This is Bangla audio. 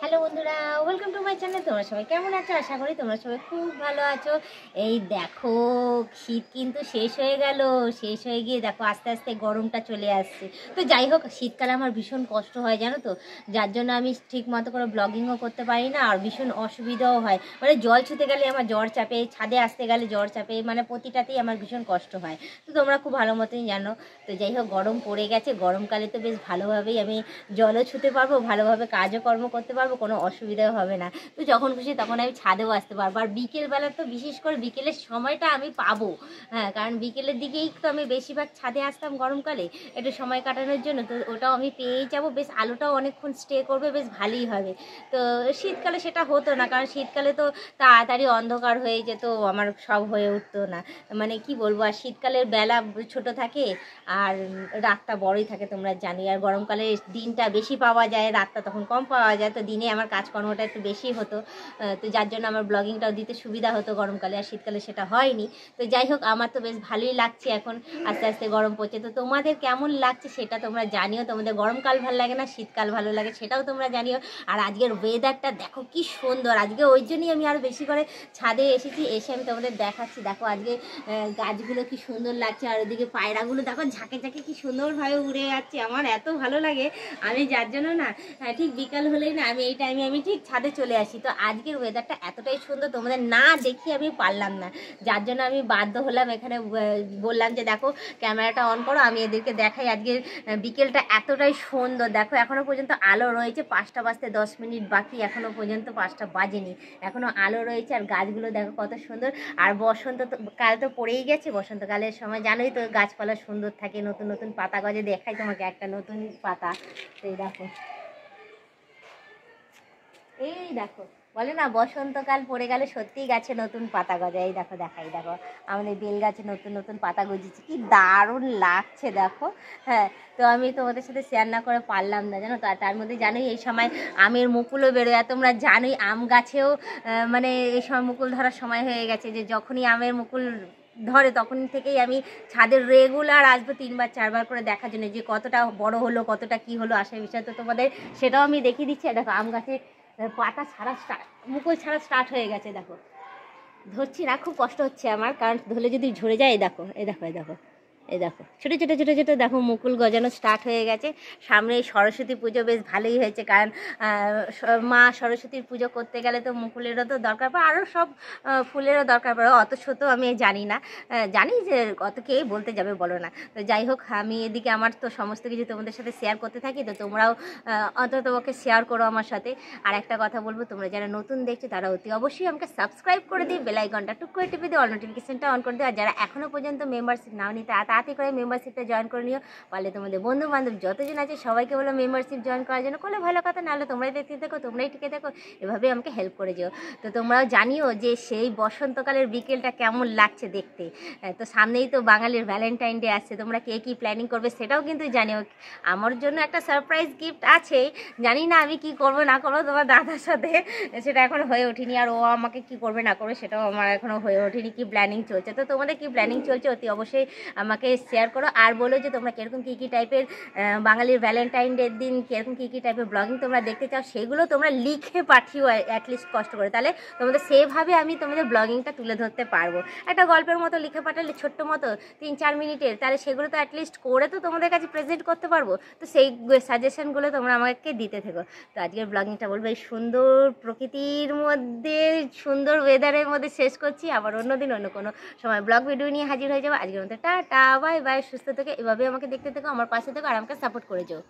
হ্যালো বন্ধুরা, ওয়েলকাম টু মাই চ্যানেল। তোমরা সবাই কেমন আছো? আশা করি তোমরা সবাই খুব ভালো আছো। এই দেখো, শীত কিন্তু শেষ হয়ে গেল। শেষ হয়ে গিয়ে দেখো আস্তে আস্তে গরমটা চলে আসছে। তো যাই হোক, শীতকালে আমার ভীষণ কষ্ট হয় জানো তো, যার জন্য আমি ঠিক মতো করে ব্লগিংও করতে পারি না, আর ভীষণ অসুবিধাও হয়। মানে জল ছুতে গেলে আমার জ্বর চাপে, ছাদে আসতে গেলে জ্বর চাপে, মানে প্রতিটাতেই আমার ভীষণ কষ্ট হয়। তো তোমরা খুব ভালো মতোই জানো। তো যাই হোক, গরম পড়ে গেছে। গরমকালে তো বেশ ভালোভাবেই আমি জলও ছুতে পারবো, ভালোভাবে কাজও কর্ম করতে পারবো, কোনো অসুবিধাও হবে না। তো যখন খুশি তখন আমি ছাদেও আসতে পারবো। আর বিকেলবেলা তো বিশেষ করে বিকেলের সময়টা আমি পাবো। হ্যাঁ, কারণ বিকেলের দিকেই তো আমি বেশিরভাগ ছাদে আসতাম গরমকালে একটু সময় কাটানোর জন্য। তো ওটাও আমি পেয়েই যাবো, বেশ আলোটাও অনেকক্ষণ স্টে করবে, বেশ ভালোই হবে। তো শীতকালে সেটা হতো না, কারণ শীতকালে তো তাড়াতাড়ি অন্ধকার হয়ে যেত, আমার সব হয়ে উঠতো না। মানে কি বলবো, আর শীতকালের বেলা ছোট থাকে আর রাতটা বড়ই থাকে তোমরা জানি। আর গরমকালে দিনটা বেশি পাওয়া যায়, রাতটা তখন কম পাওয়া যায়। তো দিনে আমার কাজকর্মটা একটু বেশি হতো, তো যার জন্য আমার ব্লগিংটাও দিতে সুবিধা হতো গরমকালে। আর শীতকালে সেটা হয়নি। তো যাই হোক, আমার তো বেশ ভালোই লাগছে এখন, আস্তে আস্তে গরম পড়ছে। তো তোমাদের কেমন লাগছে সেটা তোমরা জানিও। তোমাদের গরমকাল ভালো লাগে না শীতকাল ভালো লাগে সেটাও তোমরা জানিও। আর আজকের ওয়েদারটা দেখো কি সুন্দর। আজকে ওই জন্যই আমি আরও বেশি করে ছাদে এসেছি, এসে আমি তোমাদের দেখাচ্ছি। দেখো আজকে গাছগুলো কি সুন্দর লাগছে, আর ওদিকে পায়রাগুলো দেখো ঝাঁকে ঝাঁকে কি সুন্দরভাবে উড়ে যাচ্ছে। আমার এত ভালো লাগে, আমি যার জন্য না ঠিক বিকাল হলেই না আমি এই টাইমে আমি ঠিক ছাদে চলে আসি। তো আজকের ওয়েদারটা এতটাই সুন্দর, তোমাদের না দেখি আমি পারলাম না, যার জন্য আমি বাধ্য হলাম এখানে বললাম যে দেখো ক্যামেরাটা অন করো, আমি এদেরকে দেখাই। আজকের বিকেলটা এতটাই সুন্দর। দেখো এখনো পর্যন্ত আলো রয়েছে, 5টা বাজতে 10 মিনিট বাকি, এখনো পর্যন্ত 5টা বাজেনি, এখনো আলো রয়েছে। আর গাছগুলো দেখো কত সুন্দর। আর বসন্ত কাল তো পড়েই গেছে, বসন্তকালের সময় জানোই তো গাছপালা সুন্দর থাকে, নতুন নতুন পাতা গজে। দেখাই তোমাকে একটা নতুন পাতা, এই দেখো, এই দেখো, বলে না বসন্তকাল পড়ে গেলে সত্যিই গাছে নতুন পাতা গজায়। এই দেখো, দেখাই, দেখো আমাদের বেল গাছে নতুন নতুন পাতা গজিয়েছে, কি দারুণ লাগছে দেখো। হ্যাঁ, তো আমি তোমাদের সাথে শেয়ার না করে পারলাম না জানো তো। আর তার মধ্যে জানোই এই সময় আমের মুকুলও বেরোয়, আর তোমরা জানোই আম গাছেও মানে এই সময় মুকুল ধরার সময় হয়ে গেছে, যে যখনই আমের মুকুল ধরে তখন থেকেই আমি ছাদের রেগুলার আসবো 3বার 4বার করে দেখার জন্য, যে কতটা বড় হলো, কতটা কি হলো আসার বিষয়। তো তোমাদের সেটাও আমি দেখিয়ে দিচ্ছি। আর দেখো আম গাছে পাতা ছাড়া মুকুল ছাড়া স্টার্ট হয়ে গেছে। দেখো ধরছি না, খুব কষ্ট হচ্ছে আমার, কারণ ধরলে যদি ঝরে যায়। এই দেখো, এই দেখো, এই দেখো, এই দেখো ছোটো ছোটো ছোটো ছোটো দেখো মুকুল গজানো স্টার্ট হয়ে গেছে। সামনে সরস্বতী পুজো বেশ ভালোই হয়েছে, কারণ মা সরস্বতীর পুজো করতে গেলে তো মুকুলেরও তো দরকার পড়ে, আরও সব ফুলেরও দরকার পড়ে। অত শত আমি জানি না, জানি যে কত কে বলতে যাবে বলো না। তো যাই হোক, আমি এদিকে আমার তো সমস্ত কিছু তোমাদের সাথে শেয়ার করতে থাকি, তো তোমরাও অন্তত ওকে শেয়ার করো আমার সাথে। আর একটা কথা বলবো, তোমরা যারা নতুন দেখছো তারা অতি অবশ্যই আমাকে সাবস্ক্রাইব করে দিই, বেল আইকনটা টুক করে টিপে দিও, অল নোটিফিকেশনটা অন করে দিও। আর যারা এখনও পর্যন্ত মেম্বারশিপ নাও নি তাড়াতাড়ি করে মেম্বারশিপটা জয়েন করে নিও। পারলে তোমাদের বন্ধু বান্ধব যতজন আছে সবাইকে বলো মেম্বারশিপ জয়েন করার জন্য। করলে ভালো কথা, নাহলে তোমরাই দেখতে থাকো, তোমরাই টিকে থাকো, এভাবেই আমাকে হেল্প করে যেও। তো তোমরাও জানিও যে সেই বসন্তকালের বিকেলটা কেমন লাগছে দেখতে। তো সামনেই তো বাঙালির ভ্যালেন্টাইন ডে আসছে, তোমরা কে কী প্ল্যানিং করবে সেটাও কিন্তু জানিও। আমার জন্য একটা সারপ্রাইজ গিফট আছে, জানি না আমি কি করবো না করবো তোমার দাদার সাথে, সেটা এখনো হয়ে ওঠেনি। আর ও আমাকে কি করবে না করবে সেটাও আমার এখনো হয়ে ওঠেনি, কি প্ল্যানিং চলছে। তো তোমাদের কি প্ল্যানিং চলছে অতি অবশ্যই আমাকে শেয়ার করো। আর বলো যে তোমরা কীরকম কী কী টাইপের বাঙালির ভ্যালেন্টাইন ডের দিন কীরকম কী কী টাইপের ব্লগিং তোমরা দেখতে চাও, সেগুলো তোমরা লিখে পাঠিও অ্যাটলিস্ট কষ্ট করে, তাহলে তোমাদের সেভাবে আমি তোমাদের ব্লগিংটা তুলে ধরতে পারবো। একটা গল্পের মতো লিখে পাঠালে ছোট্ট মতো 3-4 মিনিটের, তাহলে সেগুলো তো অ্যাটলিস্ট করে তো তোমাদের কাছে প্রেজেন্ট করতে পারবো। তো সেই সাজেশনগুলো তোমরা আমাকে দিতে থেকো। তো আজকের ব্লগিংটা বলবো এই সুন্দর প্রকৃতির মধ্যে, সুন্দর ওয়েদারের মধ্যে শেষ করছি। আবার অন্যদিন অন্য কোনো সময় ব্লগ ভিডিও নিয়ে হাজির হয়ে যাবো। আজকের মতো টাটা, বাই বাই, সুস্থ থেকে এভাবে আমাকে দেখতে থেকো, আমার পাশে থেকো, আর আমাকে সাপোর্ট করে যাও।